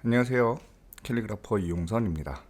안녕하세요. 캘리그라퍼 이용선입니다.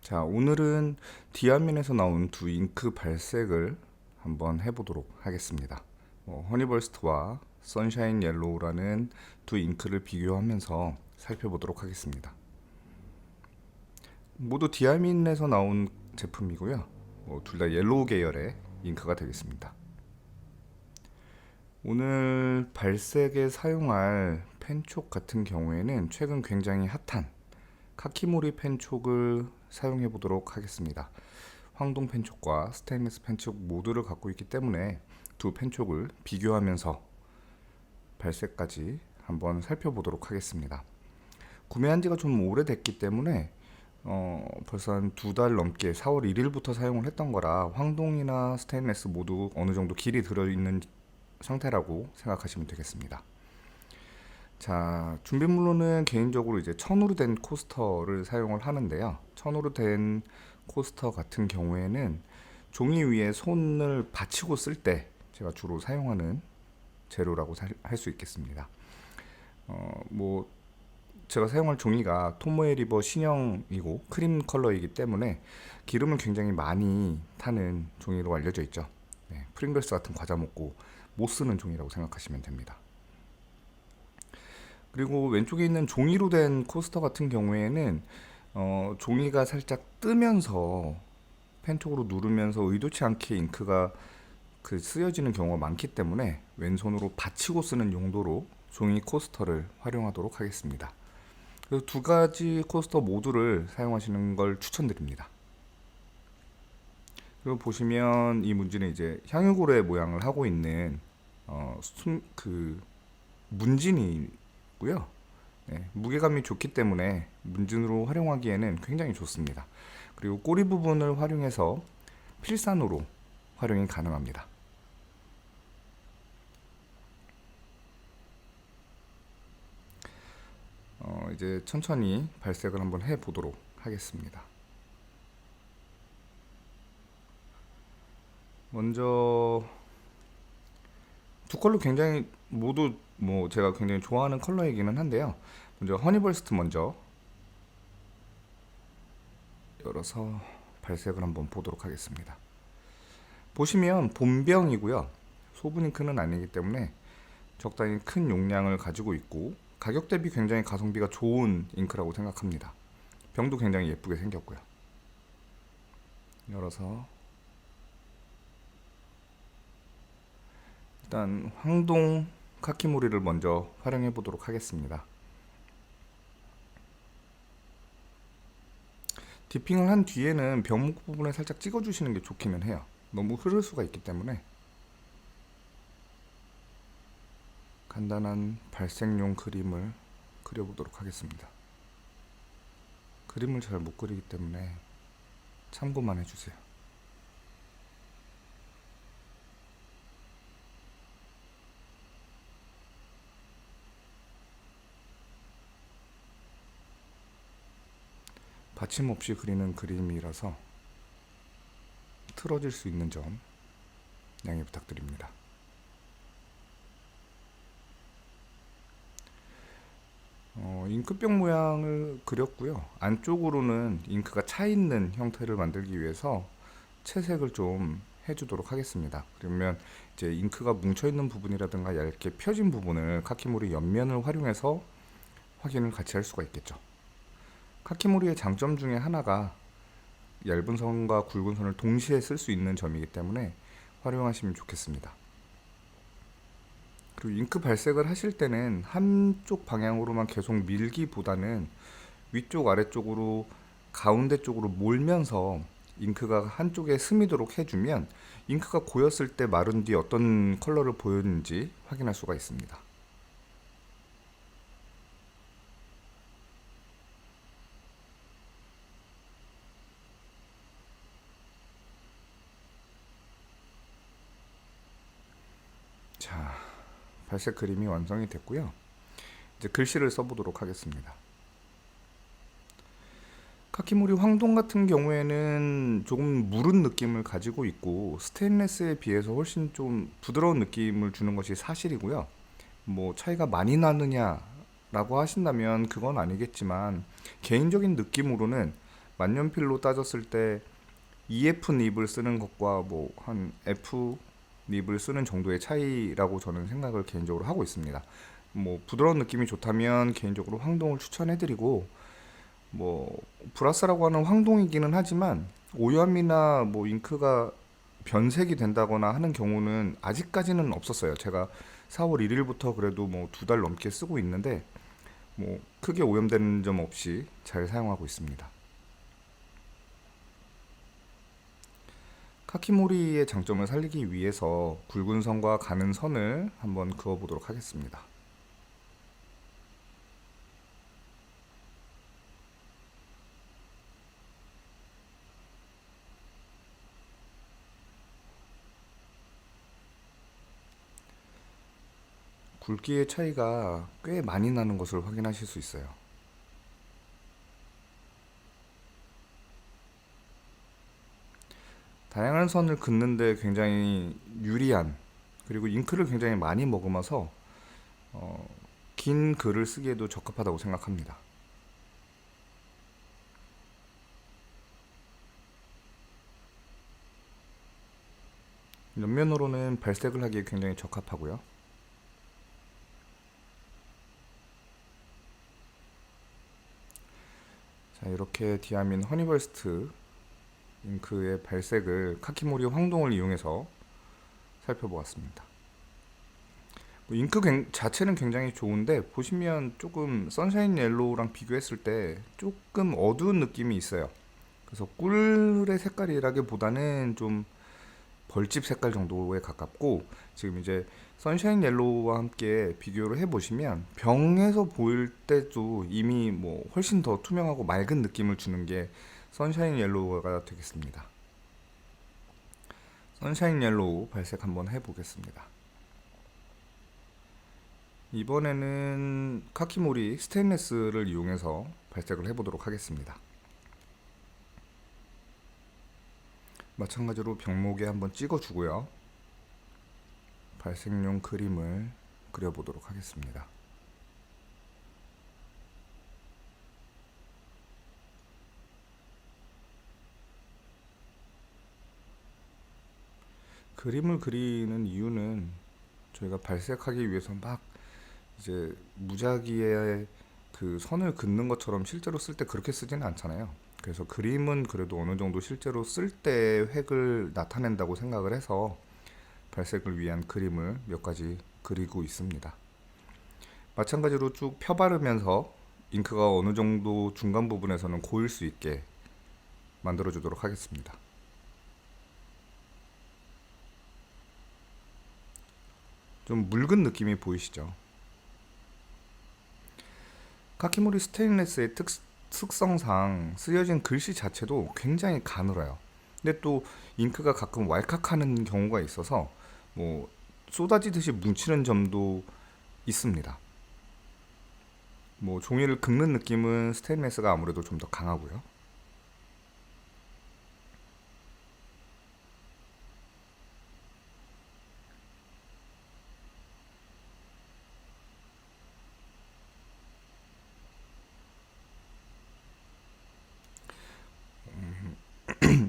자, 오늘은 디아민에서 나온 두 잉크 발색을 한번 해보도록 하겠습니다. 허니벌스트와 선샤인 옐로우라는 두 잉크를 비교하면서 살펴보도록 하겠습니다. 모두 디아민에서 나온 제품이고요. 둘 다 옐로우 계열의 잉크가 되겠습니다. 오늘 발색에 사용할 펜촉 같은 경우에는 최근 굉장히 핫한 카키모리 펜촉을 사용해 보도록 하겠습니다. 황동 펜촉과 스테인리스 펜촉 모두를 갖고 있기 때문에 두 펜촉을 비교하면서 발색까지 한번 살펴보도록 하겠습니다. 구매한 지가 좀 오래됐기 때문에 벌써 한 2달 넘게 4월 1일부터 사용을 했던 거라 황동이나 스테인리스 모두 어느 정도 길이 들어있는 상태라고 생각하시면 되겠습니다. 자, 준비물로는 개인적으로 이제 천으로 된 코스터를 사용을 하는데요. 천으로 된 코스터 같은 경우에는 종이 위에 손을 받치고 쓸 때 제가 주로 사용하는 재료라고 할 수 있겠습니다. 뭐 제가 사용할 종이가 토모에 리버 신형이고 크림 컬러이기 때문에 기름을 굉장히 많이 타는 종이로 알려져 있죠. 네, 프링글스 같은 과자 먹고 못 쓰는 종이라고 생각하시면 됩니다. 그리고 왼쪽에 있는 종이로 된 코스터 같은 경우에는 종이가 살짝 뜨면서 펜 쪽으로 누르면서 의도치 않게 잉크가 쓰여지는 경우가 많기 때문에 왼손으로 받치고 쓰는 용도로 종이 코스터를 활용하도록 하겠습니다. 그래서 두 가지 코스터 모두를 사용하시는 걸 추천드립니다. 그리고 보시면 이 문지는 이제 향유고래 모양을 하고 있는 문진이고요. 네, 무게감이 좋기 때문에 문진으로 활용하기에는 굉장히 좋습니다. 그리고 꼬리 부분을 활용해서 필산으로 활용이 가능합니다. 이제 천천히 발색을 한번 해 보도록 하겠습니다. 먼저 두 컬러 굉장히 모두 제가 굉장히 좋아하는 컬러이기는 한데요. 먼저 허니벌스트 먼저 열어서 발색을 한번 보도록 하겠습니다. 보시면 본병이고요. 소분 잉크는 아니기 때문에 적당히 큰 용량을 가지고 있고 가격 대비 굉장히 가성비가 좋은 잉크라고 생각합니다. 병도 굉장히 예쁘게 생겼고요. 열어서 일단 황동 카키모리를 먼저 활용해 보도록 하겠습니다. 디핑을 한 뒤에는 병목 부분에 살짝 찍어 주시는 게 좋기는 해요. 너무 흐를 수가 있기 때문에 간단한 발색용 그림을 그려보도록 하겠습니다. 그림을 잘 못 그리기 때문에 참고만 해주세요. 받침 없이 그리는 그림이라서 틀어질 수 있는 점 양해 부탁드립니다. 잉크병 모양을 그렸고요. 안쪽으로는 잉크가 차 있는 형태를 만들기 위해서 채색을 좀 해주도록 하겠습니다. 그러면 이제 잉크가 뭉쳐 있는 부분이라든가 얇게 펴진 부분을 카키모리 옆면을 활용해서 확인을 같이 할 수가 있겠죠. 카키모리의 장점 중에 하나가 얇은 선과 굵은 선을 동시에 쓸 수 있는 점이기 때문에 활용하시면 좋겠습니다. 그리고 잉크 발색을 하실 때는 한쪽 방향으로만 계속 밀기보다는 위쪽 아래쪽으로 가운데 쪽으로 몰면서 잉크가 한쪽에 스미도록 해주면 잉크가 고였을 때 마른 뒤 어떤 컬러를 보였는지 확인할 수가 있습니다. 자, 발색 그림이 완성이 됐고요. 이제 글씨를 써보도록 하겠습니다. 카키모리 황동 같은 경우에는 조금 무른 느낌을 가지고 있고 스테인리스에 비해서 훨씬 좀 부드러운 느낌을 주는 것이 사실이고요. 차이가 많이 나느냐 라고 하신다면 그건 아니겠지만, 개인적인 느낌으로는 만년필로 따졌을 때 EF 닙을 쓰는 것과 뭐 한 F 닙을 쓰는 정도의 차이라고 저는 생각을 개인적으로 하고 있습니다. 뭐 부드러운 느낌이 좋다면 개인적으로 황동을 추천해드리고, 뭐 브라스라고 하는 황동이기는 하지만 오염이나 뭐 잉크가 변색이 된다거나 하는 경우는 아직까지는 없었어요. 제가 4월 1일부터 그래도 뭐 2달 넘게 쓰고 있는데 뭐 크게 오염되는 점 없이 잘 사용하고 있습니다. 카키모리의 장점을 살리기 위해서 굵은 선과 가는 선을 한번 그어보도록 하겠습니다. 굵기의 차이가 꽤 많이 나는 것을 확인하실 수 있어요. 다양한 선을 긋는데 굉장히 유리한, 그리고 잉크를 굉장히 많이 머금어서 긴 글을 쓰기에도 적합하다고 생각합니다. 옆면으로는 발색을 하기에 굉장히 적합하고요. 자, 이렇게 디아민 허니벌스트 잉크의 발색을 카키모리 황동을 이용해서 살펴보았습니다. 잉크 자체는 굉장히 좋은데 보시면 조금 선샤인 옐로우랑 비교했을 때 조금 어두운 느낌이 있어요. 그래서 꿀의 색깔이라기보다는 좀 벌집 색깔 정도에 가깝고, 지금 이제 선샤인 옐로우와 함께 비교를 해보시면 병에서 보일 때도 이미 뭐 훨씬 더 투명하고 맑은 느낌을 주는 게 선샤인 옐로우가 되겠습니다. 선샤인 옐로우 발색 한번 해보겠습니다. 이번에는 카키모리 스테인레스를 이용해서 발색을 해보도록 하겠습니다. 마찬가지로 병목에 한번 찍어주고요. 발색용 그림을 그려보도록 하겠습니다. 그림을 그리는 이유는 저희가 발색하기 위해서 막 이제 무작위에 그 선을 긋는 것처럼 실제로 쓸 때 그렇게 쓰지는 않잖아요. 그래서 그림은 그래도 어느 정도 실제로 쓸 때 획을 나타낸다고 생각을 해서 발색을 위한 그림을 몇 가지 그리고 있습니다. 마찬가지로 쭉 펴바르면서 잉크가 어느 정도 중간 부분에서는 고일 수 있게 만들어 주도록 하겠습니다. 좀 묽은 느낌이 보이시죠? 카키모리 스테인레스의 특성상 쓰여진 글씨 자체도 굉장히 가늘어요. 근데 또 잉크가 가끔 왈칵하는 경우가 있어서 뭐 쏟아지듯이 뭉치는 점도 있습니다. 뭐 종이를 긁는 느낌은 스테인레스가 아무래도 좀 더 강하고요.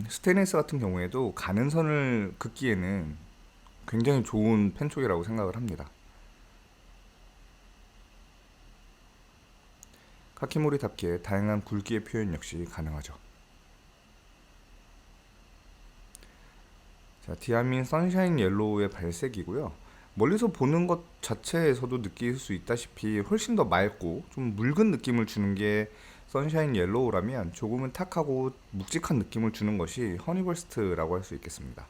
스테인레스 같은 경우에도 가는 선을 긋기에는 굉장히 좋은 펜촉이라고 생각을 합니다. 카키모리답게 다양한 굵기의 표현 역시 가능하죠. 자, 디아민 선샤인 옐로우의 발색이고요. 멀리서 보는 것 자체에서도 느낄 수 있다시피 훨씬 더 맑고 좀 묽은 느낌을 주는 게 선샤인 옐로우라면, 조금은 탁하고 묵직한 느낌을 주는 것이 허니벌스트라고 할 수 있겠습니다.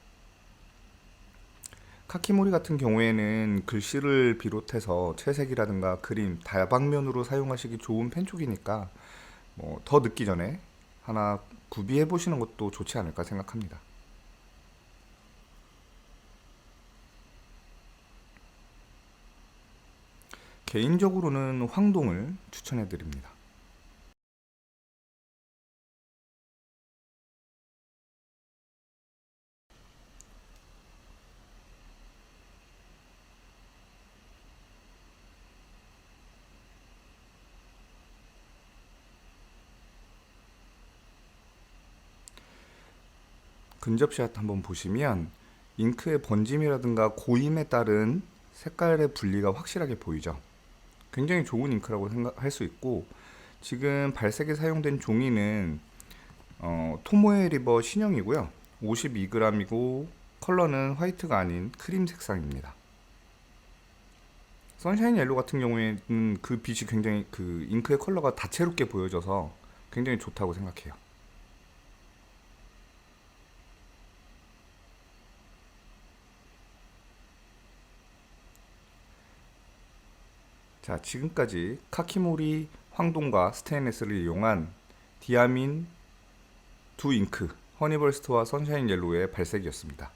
카키모리 같은 경우에는 글씨를 비롯해서 채색이라든가 그림, 다방면으로 사용하시기 좋은 펜촉이니까 뭐 더 늦기 전에 하나 구비해 보시는 것도 좋지 않을까 생각합니다. 개인적으로는 황동을 추천해 드립니다. 근접샷 한번 보시면 잉크의 번짐이라든가 고임에 따른 색깔의 분리가 확실하게 보이죠. 굉장히 좋은 잉크라고 생각할 수 있고, 지금 발색에 사용된 종이는 토모에 리버 신형이고요. 52g이고 컬러는 화이트가 아닌 크림 색상입니다. 선샤인 옐로 같은 경우에는 그 빛이 굉장히 그 잉크의 컬러가 다채롭게 보여져서 굉장히 좋다고 생각해요. 자, 지금까지 카키모리 황동과 스테인레스를 이용한 디아민 두 잉크 허니벌스트와 선샤인 옐로우의 발색이었습니다.